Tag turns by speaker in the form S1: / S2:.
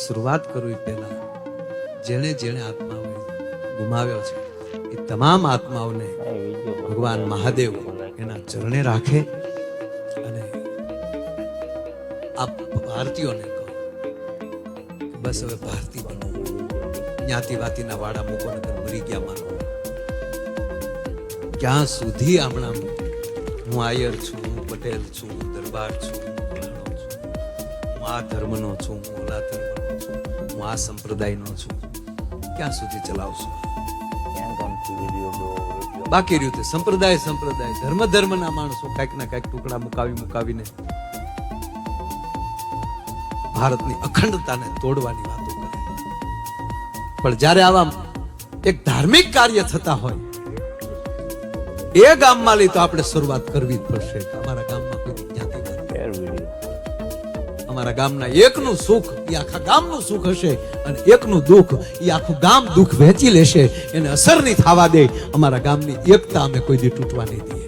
S1: શરૂઆત કરવી પહેલા જેણે જેણે આત્માઓ ગુમાવ્યો છે એ તમામ આત્માઓને ભગવાન મહાદેવ એના ચરણે રાખે અને આ ભારતીયોને કહો બસ હવે ભારતી બનો, જ્ઞાતિ વાતીના વાડા મૂકો નકર મરી ગયા માનો. ક્યાં સુધી હમણાં હું આયર છું, હું પટેલ છું, હું દરબાર છું, હું આ ધર્મનો છું, હું ઓલા ધર્મનો છું, હું આ સંપ્રદાયનો છું, ક્યાં સુધી ચલાવશું? બાકી રીતે સંપ્રદાય ધર્મ ધર્મના માણસો કઈક ના કઈક ટુકડા મુકાવીને ભારતની અખંડતાને તોડવાની વાતો કરે. પણ જ્યારે આવા એક ધાર્મિક કાર્ય થતા હોય એ ગામમાં લઈ તો આપણે શરૂઆત કરવી જ પડશે. અમારા ગામમાં કોઈ જ્ઞાતિ નથી, અમારા ગામના એકનું સુખ એ આખા ગામનું સુખ હશે અને એકનું દુઃખ એ આખું ગામ દુઃખ વહેંચી લેશે. એને અસર નહીં થવા દે. અમારા ગામની એકતા અમે કોઈ દી તૂટવા નહીં દઈએ.